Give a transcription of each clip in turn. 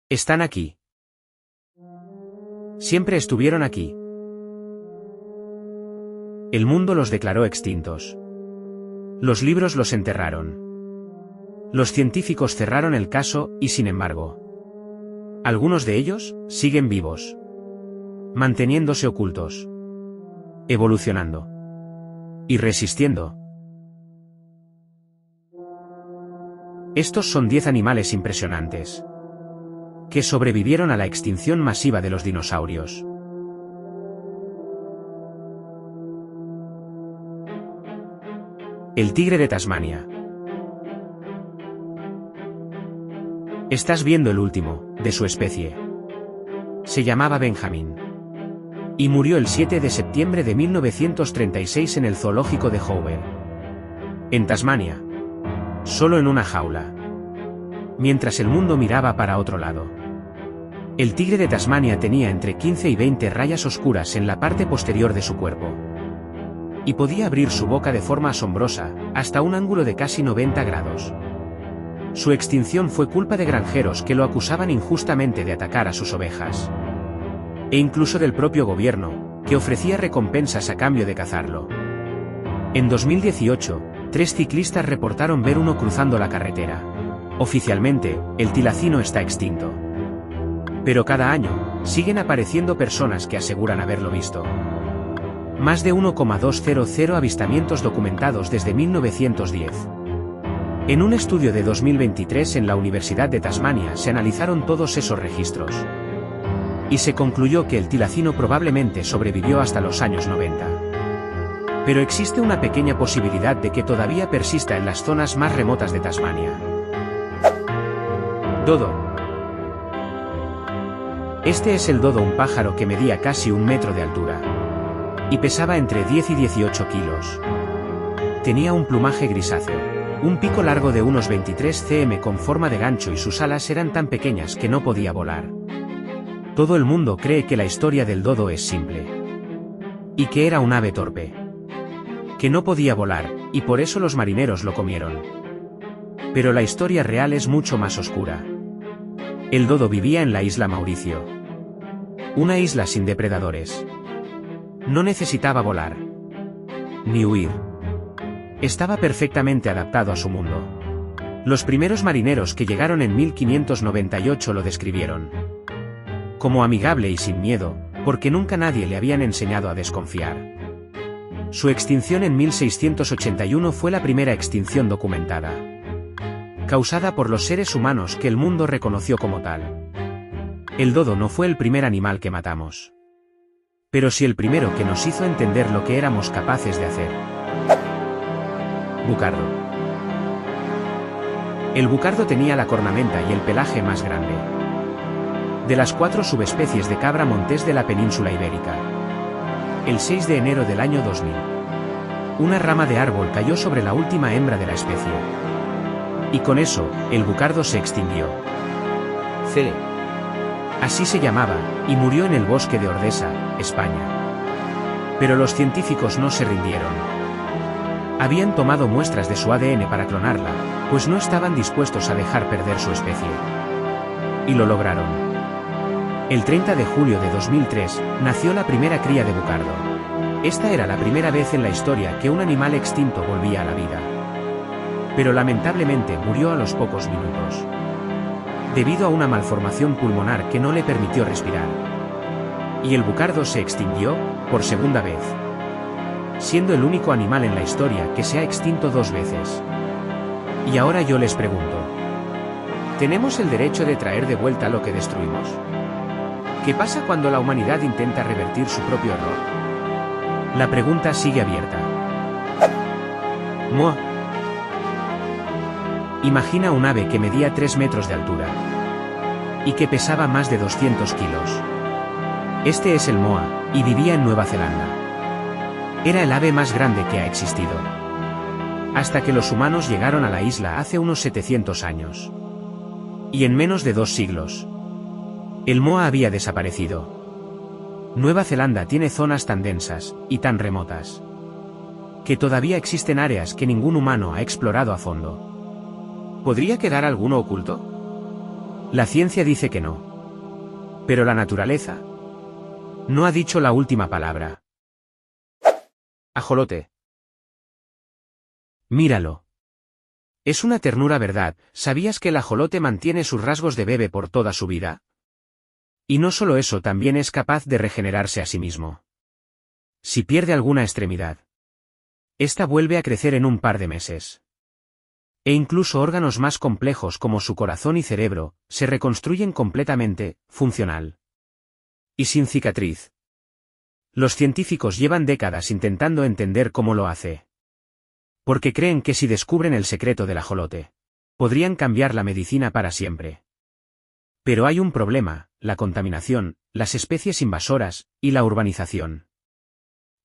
Están aquí. Siempre estuvieron aquí. El mundo los declaró extintos. Los libros los enterraron. Los científicos cerraron el caso y, sin embargo, algunos de ellos siguen vivos, manteniéndose ocultos, evolucionando y resistiendo. Estos son 10 animales impresionantes que sobrevivieron a la extinción masiva de los dinosaurios. El tigre de Tasmania. Estás viendo el último de su especie. Se llamaba Benjamin y murió el 7 de septiembre de 1936 en el zoológico de Hobart, en Tasmania, solo en una jaula, mientras el mundo miraba para otro lado. El tigre de Tasmania tenía entre 15 y 20 rayas oscuras en la parte posterior de su cuerpo, y podía abrir su boca de forma asombrosa, hasta un ángulo de casi 90 grados. Su extinción fue culpa de granjeros que lo acusaban injustamente de atacar a sus ovejas, e incluso del propio gobierno, que ofrecía recompensas a cambio de cazarlo. En 2018, 3 ciclistas reportaron ver uno cruzando la carretera. Oficialmente, el tilacino está extinto. Pero cada año, siguen apareciendo personas que aseguran haberlo visto. Más de 1,200 avistamientos documentados desde 1910. En un estudio de 2023 en la Universidad de Tasmania se analizaron todos esos registros. Y se concluyó que el tilacino probablemente sobrevivió hasta los años 90. Pero existe una pequeña posibilidad de que todavía persista en las zonas más remotas de Tasmania. Dodo. Este es el dodo, un pájaro que medía casi 1 metro de altura y pesaba entre 10 y 18 kilos. Tenía un plumaje grisáceo, un pico largo de unos 23 cm con forma de gancho y sus alas eran tan pequeñas que no podía volar. Todo el mundo cree que la historia del dodo es simple y que era un ave torpe, que no podía volar, y por eso los marineros lo comieron. Pero la historia real es mucho más oscura. El dodo vivía en la isla Mauricio, una isla sin depredadores. No necesitaba volar ni huir. Estaba perfectamente adaptado a su mundo. Los primeros marineros que llegaron en 1598 lo describieron como amigable y sin miedo, porque nunca nadie le habían enseñado a desconfiar. Su extinción en 1681 fue la primera extinción documentada, causada por los seres humanos que el mundo reconoció como tal. El dodo no fue el primer animal que matamos, pero sí el primero que nos hizo entender lo que éramos capaces de hacer. Bucardo. El bucardo tenía la cornamenta y el pelaje más grande de las 4 subespecies de cabra montés de la península ibérica. El 6 de enero del año 2000, una rama de árbol cayó sobre la última hembra de la especie. Y con eso, el bucardo se extinguió. C. Así se llamaba, y murió en el bosque de Ordesa, España. Pero los científicos no se rindieron. Habían tomado muestras de su ADN para clonarla, pues no estaban dispuestos a dejar perder su especie. Y lo lograron. El 30 de julio de 2003, nació la primera cría de bucardo. Esta era la primera vez en la historia que un animal extinto volvía a la vida. Pero lamentablemente murió a los pocos minutos, debido a una malformación pulmonar que no le permitió respirar. Y el bucardo se extinguió, por segunda vez, siendo el único animal en la historia que se ha extinto 2 veces. Y ahora yo les pregunto, ¿tenemos el derecho de traer de vuelta lo que destruimos? ¿Qué pasa cuando la humanidad intenta revertir su propio error? La pregunta sigue abierta. Moa. Imagina un ave que medía 3 metros de altura y que pesaba más de 200 kilos. Este es el moa, y vivía en Nueva Zelanda. Era el ave más grande que ha existido, hasta que los humanos llegaron a la isla hace unos 700 años. Y en menos de 2 siglos, el moa había desaparecido. Nueva Zelanda tiene zonas tan densas y tan remotas que todavía existen áreas que ningún humano ha explorado a fondo. ¿Podría quedar alguno oculto? La ciencia dice que no. Pero la naturaleza no ha dicho la última palabra. Ajolote. Míralo. Es una ternura, ¿verdad? ¿Sabías que el ajolote mantiene sus rasgos de bebé por toda su vida? Y no solo eso, también es capaz de regenerarse a sí mismo. Si pierde alguna extremidad, esta vuelve a crecer en un par de meses. E incluso órganos más complejos como su corazón y cerebro, se reconstruyen completamente, funcional. Y sin cicatriz. Los científicos llevan décadas intentando entender cómo lo hace. Porque creen que si descubren el secreto del ajolote, podrían cambiar la medicina para siempre. Pero hay un problema: la contaminación, las especies invasoras, y la urbanización.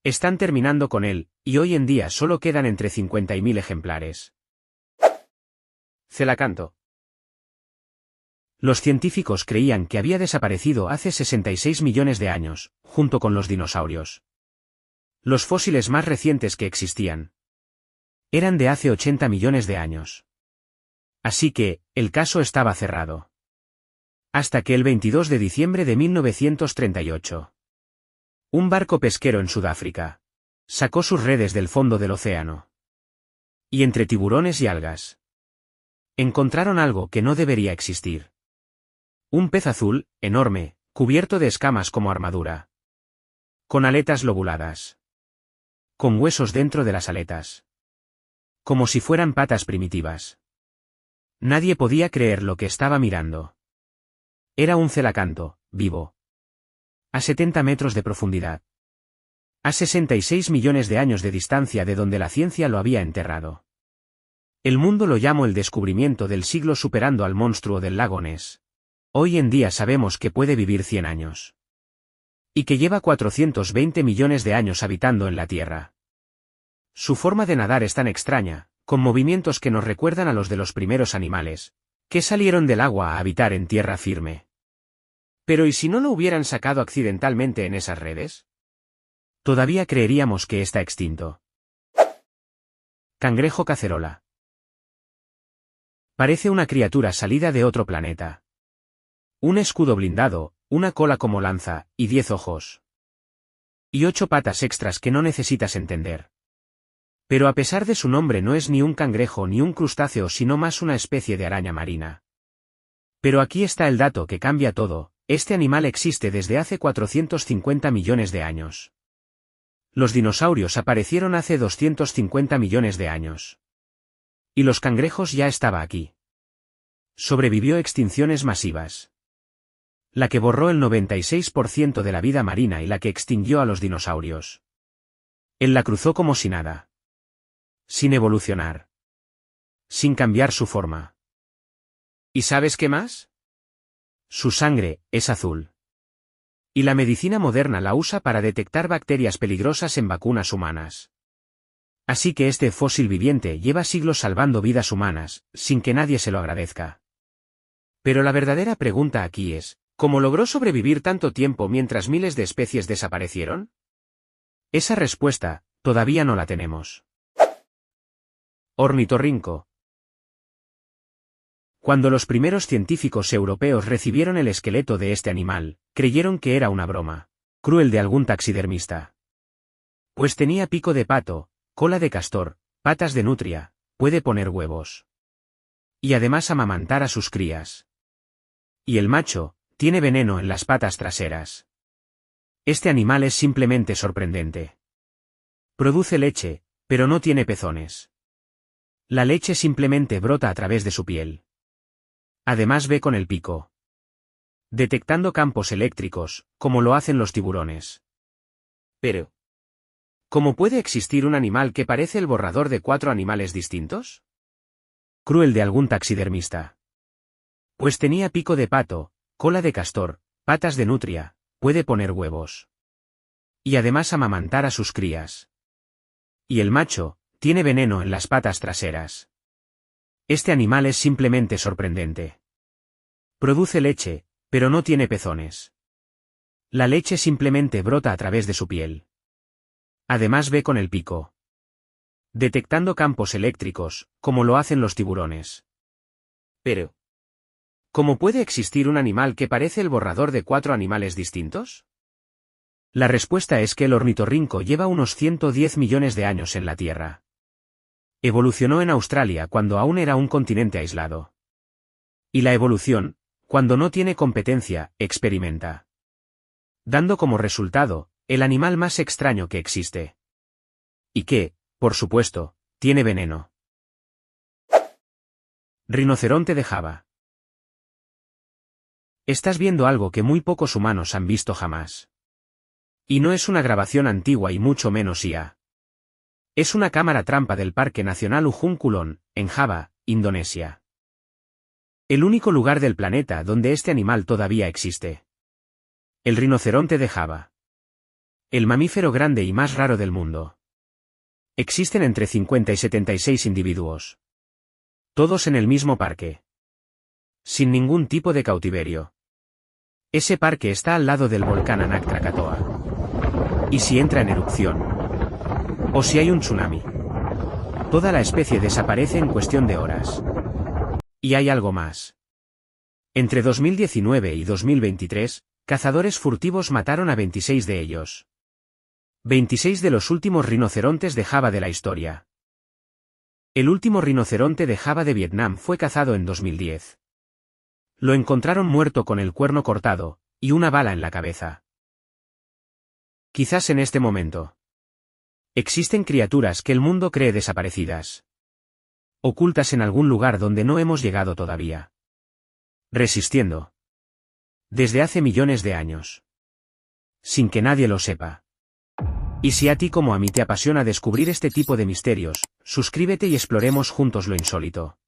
Están terminando con él, y hoy en día solo quedan entre 50 y 1000 ejemplares. Celacanto. Los científicos creían que había desaparecido hace 66 millones de años, junto con los dinosaurios. Los fósiles más recientes que existían eran de hace 80 millones de años. Así que, el caso estaba cerrado. Hasta que el 22 de diciembre de 1938. Un barco pesquero en Sudáfrica sacó sus redes del fondo del océano. Y entre tiburones y algas encontraron algo que no debería existir. Un pez azul, enorme, cubierto de escamas como armadura. Con aletas lobuladas. Con huesos dentro de las aletas. Como si fueran patas primitivas. Nadie podía creer lo que estaba mirando. Era un celacanto, vivo. A 70 metros de profundidad. A 66 millones de años de distancia de donde la ciencia lo había enterrado. El mundo lo llamó el descubrimiento del siglo, superando al monstruo del lago Ness. Hoy en día sabemos que puede vivir 100 años. Y que lleva 420 millones de años habitando en la Tierra. Su forma de nadar es tan extraña, con movimientos que nos recuerdan a los de los primeros animales, que salieron del agua a habitar en tierra firme. Pero ¿y si no lo hubieran sacado accidentalmente en esas redes? Todavía creeríamos que está extinto. Cangrejo cacerola. Parece una criatura salida de otro planeta. Un escudo blindado, una cola como lanza, y 10 ojos. Y 8 patas extras que no necesitas entender. Pero a pesar de su nombre no es ni un cangrejo ni un crustáceo, sino más una especie de araña marina. Pero aquí está el dato que cambia todo: este animal existe desde hace 450 millones de años. Los dinosaurios aparecieron hace 250 millones de años. Y los cangrejos ya estaba aquí. Sobrevivió extinciones masivas. La que borró el 96% de la vida marina y la que extinguió a los dinosaurios. Él la cruzó como si nada. Sin evolucionar. Sin cambiar su forma. ¿Y sabes qué más? Su sangre es azul. Y la medicina moderna la usa para detectar bacterias peligrosas en vacunas humanas. Así que este fósil viviente lleva siglos salvando vidas humanas, sin que nadie se lo agradezca. Pero la verdadera pregunta aquí es: ¿cómo logró sobrevivir tanto tiempo mientras miles de especies desaparecieron? Esa respuesta, todavía no la tenemos. Ornitorrinco. Cuando los primeros científicos europeos recibieron el esqueleto de este animal, creyeron que era una broma cruel de algún taxidermista. Pues tenía pico de pato, cola de castor, patas de nutria, puede poner huevos. Y además amamantar a sus crías. Y el macho tiene veneno en las patas traseras. Este animal es simplemente sorprendente. Produce leche, pero no tiene pezones. La leche simplemente brota a través de su piel. Además ve con el pico. Detectando campos eléctricos, como lo hacen los tiburones. Pero ¿cómo puede existir un animal que parece el borrador de 4 animales distintos? Cruel de algún taxidermista. Pues tenía pico de pato, cola de castor, patas de nutria, puede poner huevos. Y además amamantar a sus crías. Y el macho tiene veneno en las patas traseras. Este animal es simplemente sorprendente. Produce leche, pero no tiene pezones. La leche simplemente brota a través de su piel. Además ve con el pico. Detectando campos eléctricos, como lo hacen los tiburones. Pero ¿Cómo puede existir un animal que parece el borrador de 4 animales distintos? La respuesta es que el ornitorrinco lleva unos 110 millones de años en la Tierra. Evolucionó en Australia cuando aún era un continente aislado. Y la evolución, cuando no tiene competencia, experimenta. Dando como resultado, el animal más extraño que existe. Y que, por supuesto, tiene veneno. Rinoceronte de Java. Estás viendo algo que muy pocos humanos han visto jamás. Y no es una grabación antigua y mucho menos IA. Es una cámara trampa del Parque Nacional Ujung Kulon, en Java, Indonesia. El único lugar del planeta donde este animal todavía existe. El rinoceronte de Java. El mamífero grande y más raro del mundo. Existen entre 50 y 76 individuos. Todos en el mismo parque. Sin ningún tipo de cautiverio. Ese parque está al lado del volcán Anak Krakatoa. ¿Y si entra en erupción? ¿O si hay un tsunami? Toda la especie desaparece en cuestión de horas. Y hay algo más. Entre 2019 y 2023, cazadores furtivos mataron a 26 de ellos. 26 de los últimos rinocerontes de Java de la historia. El último rinoceronte de Java de Vietnam fue cazado en 2010. Lo encontraron muerto con el cuerno cortado, y una bala en la cabeza. Quizás en este momento. Existen criaturas que el mundo cree desaparecidas. Ocultas en algún lugar donde no hemos llegado todavía. Resistiendo. Desde hace millones de años. Sin que nadie lo sepa. Y si a ti como a mí te apasiona descubrir este tipo de misterios, suscríbete y exploremos juntos lo insólito.